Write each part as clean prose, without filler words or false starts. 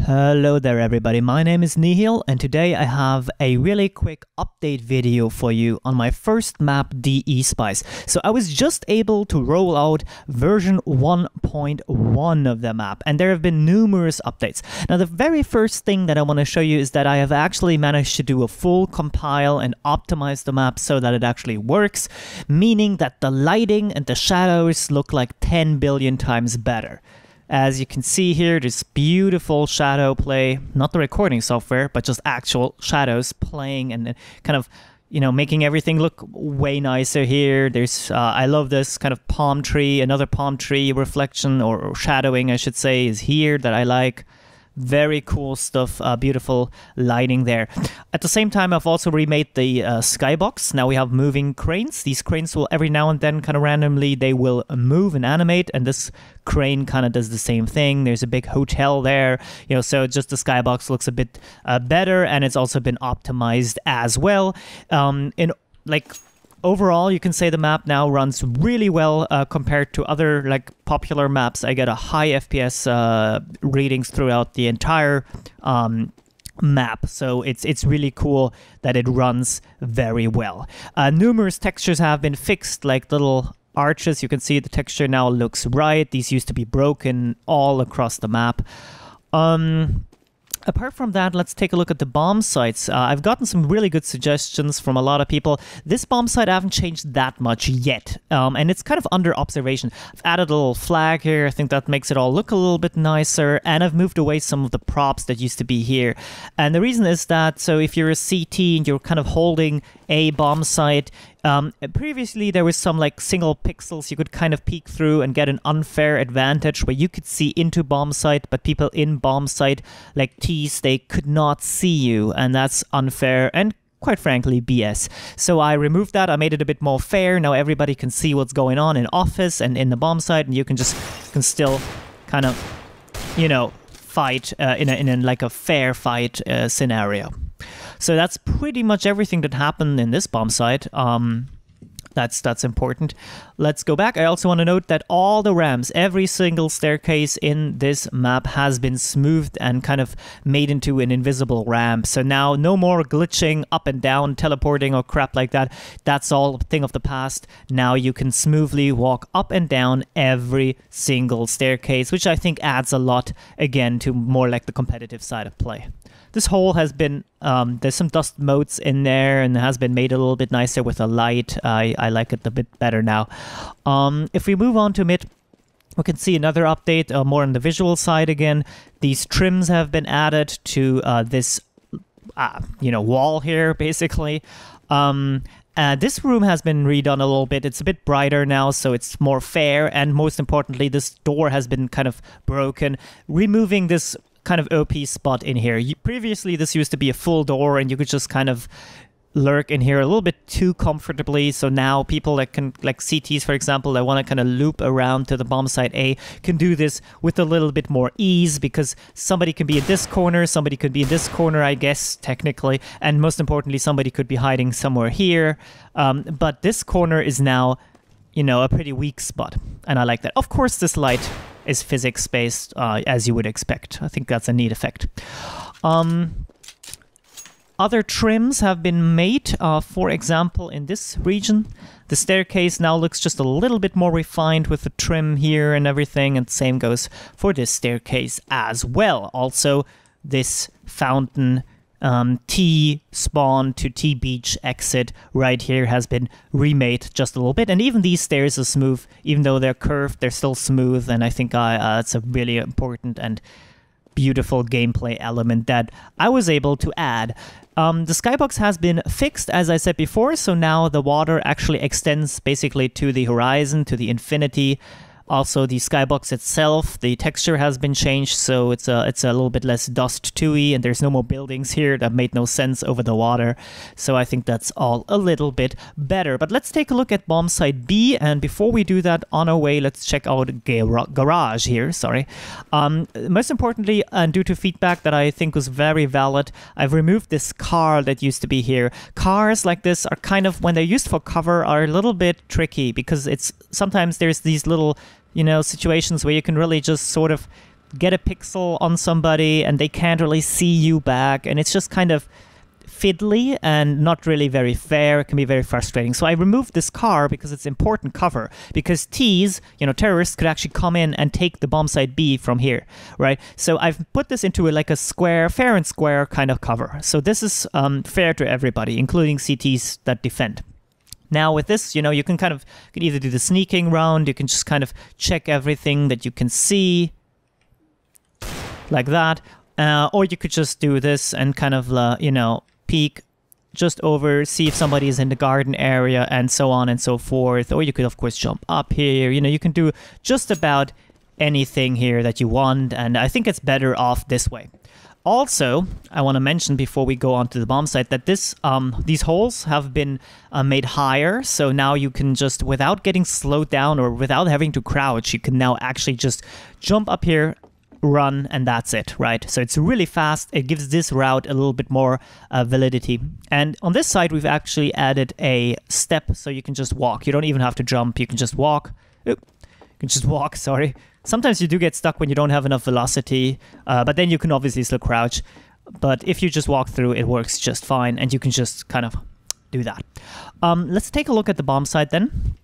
Hello there everybody, my name is Nihil and today I have a really quick update video for you on my first map DE Spice. So I was just able to roll out version 1.1 of the map and there have been numerous updates. Now the very first thing that I want to show you is that I have actually managed to do a full compile and optimize the map so that it actually works, meaning that the lighting and the shadows look like 10 billion times better. As you can see here, this beautiful shadow play, not the recording software, but just actual shadows playing and kind of, you know, making everything look way nicer here. There's, I love this kind of palm tree, another palm tree reflection or shadowing, I should say, is here that I like. Very cool stuff, beautiful lighting there. At the same time, I've also remade the Skybox. Now we have moving cranes. These cranes will every now and then kind of randomly, they will move and animate, and this crane kind of does the same thing. There's a big hotel there, you know, so just the Skybox looks a bit better, and it's also been optimized as well. Overall, you can say the map now runs really well compared to other popular maps. I get a high FPS readings throughout the entire map, so it's really cool that it runs very well. Numerous textures have been fixed, like little arches. You can see the texture now looks right. These used to be broken all across the map. Apart from that, let's take a look at the bomb sites. I've gotten some really good suggestions from a lot of people. This bomb site I haven't changed that much yet, and it's kind of under observation. I've added a little flag here. I think that makes it all look a little bit nicer, and I've moved away some of the props that used to be here. And the reason is that, so if you're a CT and you're kind of holding a bomb site, previously there was some single pixels you could kind of peek through and get an unfair advantage where you could see into bomb site, but people in bomb site like T's, they could not see you, and that's unfair and quite frankly BS. So I removed that. I made it a bit more fair. Now everybody can see what's going on in office and in the bomb site, and you can still kind of, you know, fight in a fair fight scenario. So that's pretty much everything that happened in this bomb site. That's important. Let's go back. I also want to note that all the ramps, every single staircase in this map has been smoothed and kind of made into an invisible ramp. So now no more glitching up and down, teleporting or crap like that. That's all a thing of the past. Now you can smoothly walk up and down every single staircase, which I think adds a lot, again, to more like the competitive side of play. This hole has been, there's some dust motes in there and has been made a little bit nicer with a light. I like it a bit better now. If we move on to mid, we can see another update, more on the visual side again. These trims have been added to this, wall here, basically. This room has been redone a little bit. It's a bit brighter now, so it's more fair. And most importantly, this door has been kind of broken, removing this kind of OP spot in here. Previously, this used to be a full door, and you could just kind of lurk in here a little bit too comfortably. So now people that can, like CTs, for example, that want to kind of loop around to the bomb site A, can do this with a little bit more ease, because somebody can be in this corner, somebody could be in this corner, I guess, technically, and most importantly, somebody could be hiding somewhere here. But this corner is now, you know, a pretty weak spot, and I like that. Of course, this light is physics-based, as you would expect. I think that's a neat effect. Other trims have been made. For example, in this region, the staircase now looks just a little bit more refined with the trim here and everything, and same goes for this staircase as well. Also, this fountain T spawn to T beach exit right here has been remade just a little bit, and even these stairs are smooth. Even though they're curved, they're still smooth, and I think it's a really important and beautiful gameplay element that I was able to add. The skybox has been fixed, as I said before, so now the water actually extends basically to the horizon, to the infinity. Also, the skybox itself, the texture has been changed, so it's a little bit less dust too-y, and there's no more buildings here that made no sense over the water. So I think that's all a little bit better. But let's take a look at bomb site B, and before we do that, on our way, let's check out garage here. Sorry. Most importantly, and due to feedback that I think was very valid, I've removed this car that used to be here. Cars like this are kind of, when they're used for cover, are a little bit tricky, because it's sometimes there's these little, you know, situations where you can really just sort of get a pixel on somebody and they can't really see you back, and it's just kind of fiddly and not really very fair. It can be very frustrating. So I removed this car because it's important cover, because T's, terrorists could actually come in and take the bomb site B from here, right? So I've put this into like a square, fair and square kind of cover. So this is fair to everybody, including CTs that defend. Now with this, you can kind of, you can either do the sneaking round, you can just kind of check everything that you can see, like that, or you could just do this and kind of, peek just over, see if somebody is in the garden area, and so on and so forth. Or you could, of course, jump up here. You can do just about anything here that you want, and I think it's better off this way. Also, I want to mention before we go on to the bomb site that these holes have been made higher, so now you can just, without getting slowed down or without having to crouch, you can now actually just jump up here, run, and that's it, right? So it's really fast. It gives this route a little bit more validity. And on this side, we've actually added a step, so you can just walk. You don't even have to jump. You can just walk. Oop. You can just walk, sorry. Sometimes you do get stuck when you don't have enough velocity, but then you can obviously still crouch. But if you just walk through, it works just fine, and you can just kind of do that. Let's take a look at the bomb site then.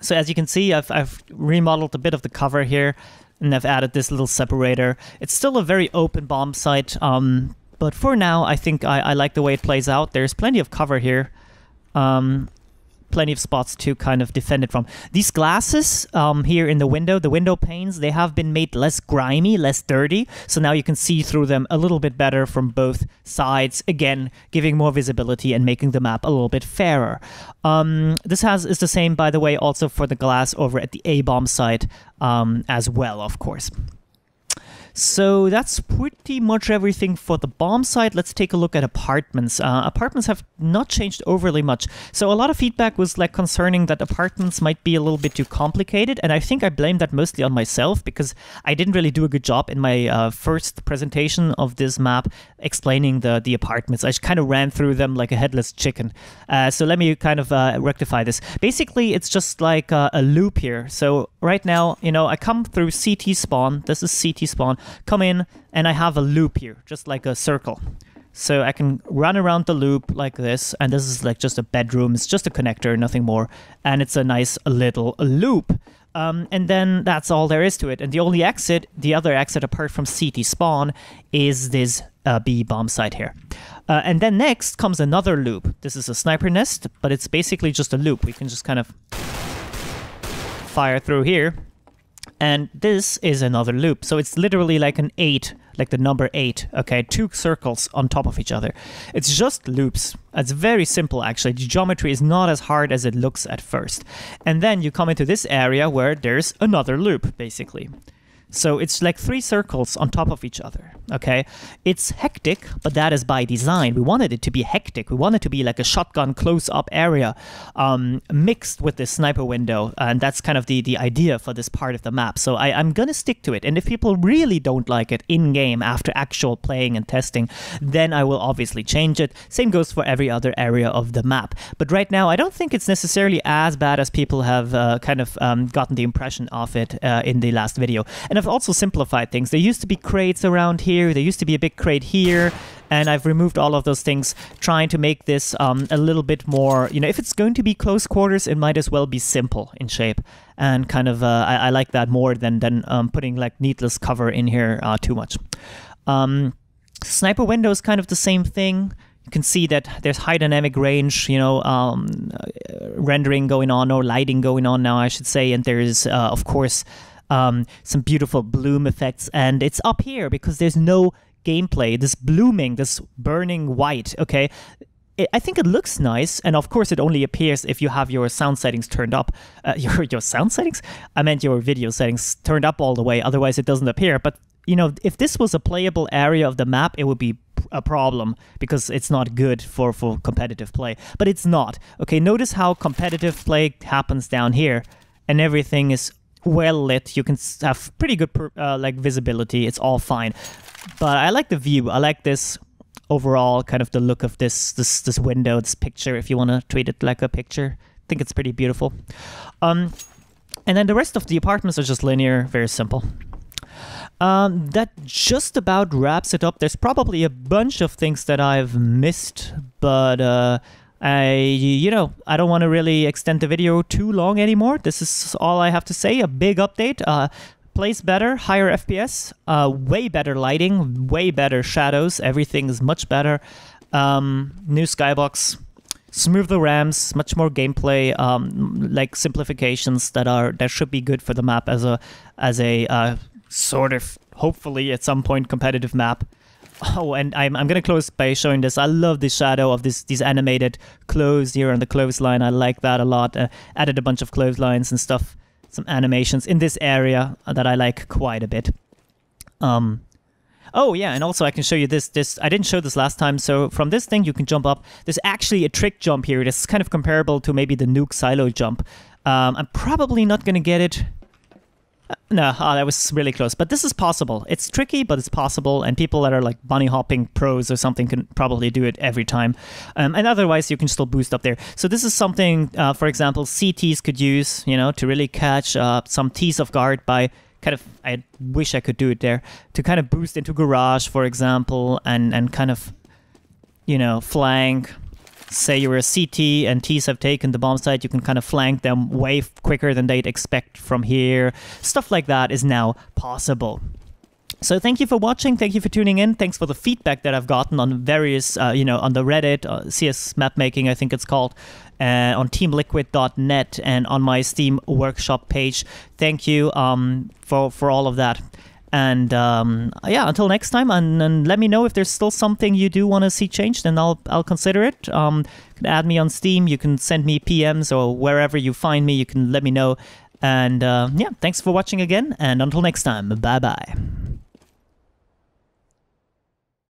So as you can see, I've remodeled a bit of the cover here, and I've added this little separator. It's still a very open bomb site, but for now, I think I like the way it plays out. There's plenty of cover here, plenty of spots to kind of defend it from. These glasses here in the window panes, they have been made less grimy, less dirty, so now you can see through them a little bit better from both sides, again, giving more visibility and making the map a little bit fairer. This is the same, by the way, also for the glass over at the A-bomb site as well, of course. So that's pretty much everything for the bomb site. Let's take a look at apartments. Apartments have not changed overly much. So a lot of feedback was like concerning that apartments might be a little bit too complicated, and I think I blame that mostly on myself because I didn't really do a good job in my first presentation of this map explaining the apartments. I just kind of ran through them like a headless chicken. So let me kind of rectify this. Basically, it's just like a loop here. So right now, I come through CT spawn. This is CT spawn. Come in, and I have a loop here, just like a circle. So I can run around the loop like this, and this is like just a bedroom. It's just a connector, nothing more. And it's a nice little loop. And then that's all there is to it. And the only exit, the other exit apart from CT spawn, is this B bomb site here. And then next comes another loop. This is a sniper nest, but it's basically just a loop. We can just kind of fire through here. And this is another loop. So it's literally like an 8, like the number 8, okay? 2 circles on top of each other. It's just loops. It's very simple, actually. The geometry is not as hard as it looks at first. And then you come into this area where there's another loop, basically. So it's like 3 circles on top of each other, okay? It's hectic, but that is by design. We wanted it to be hectic. We wanted it to be like a shotgun close-up area mixed with this sniper window, and that's kind of the idea for this part of the map. So I'm going to stick to it, and if people really don't like it in-game after actual playing and testing, then I will obviously change it. Same goes for every other area of the map. But right now, I don't think it's necessarily as bad as people have kind of gotten the impression of it in the last video. And I've also simplified things. There used to be crates around here. There used to be a big crate here. And I've removed all of those things, trying to make this a little bit more, if it's going to be close quarters, it might as well be simple in shape. And kind of, I like that more than putting like needless cover in here too much. Sniper window is kind of the same thing. You can see that there's high dynamic range, rendering going on, or lighting going on now, I should say. And there's, of course, some beautiful bloom effects, and it's up here because there's no gameplay. This blooming, this burning white, okay? I think it looks nice, and of course it only appears if you have your sound settings turned up. Your sound settings? I meant your video settings turned up all the way, otherwise it doesn't appear. But, if this was a playable area of the map, it would be a problem because it's not good for competitive play. But it's not. Okay, notice how competitive play happens down here, and everything is well lit. You can have pretty good like visibility. It's all fine, but I like the view. I like this overall kind of the look of this window, this picture, if you want to treat it like a picture. I think it's pretty beautiful. And then the rest of the apartments are just linear, very simple. That just about wraps it up. There's probably a bunch of things that I've missed, but I don't want to really extend the video too long anymore. This is all I have to say. A big update. Plays better, higher FPS, way better lighting, way better shadows. Everything is much better. New Skybox, smoother RAMs, much more gameplay, like simplifications that should be good for the map as a sort of, hopefully at some point, competitive map. Oh, and I'm gonna close by showing this. I love the shadow of these animated clothes here on the clothesline. I like that a lot. Added a bunch of clotheslines and stuff, some animations in this area that I like quite a bit. Oh yeah, and also I can show you this. I didn't show this last time. So from this thing you can jump up. There's actually a trick jump here. This is kind of comparable to maybe the nuke silo jump. I'm probably not gonna get it. No, that was really close. But this is possible. It's tricky, but it's possible. And people that are like bunny hopping pros or something can probably do it every time. And otherwise, you can still boost up there. So this is something, for example, CTs could use, to really catch some T's off guard by kind of, I wish I could do it there, to kind of boost into garage, for example, and kind of, flank. Say you're a CT and T's have taken the bomb site, you can kind of flank them way quicker than they'd expect from here. Stuff like that is now possible. So thank you for watching, thank you for tuning in, thanks for the feedback that I've gotten on various, on the Reddit, CS Mapmaking I think it's called, on teamliquid.net and on my Steam workshop page. Thank you for all of that. And yeah, until next time, and let me know if there's still something you do want to see changed, and I'll consider it. You can add me on Steam, you can send me PMs, or wherever you find me, you can let me know. And yeah, thanks for watching again, and until next time, bye-bye.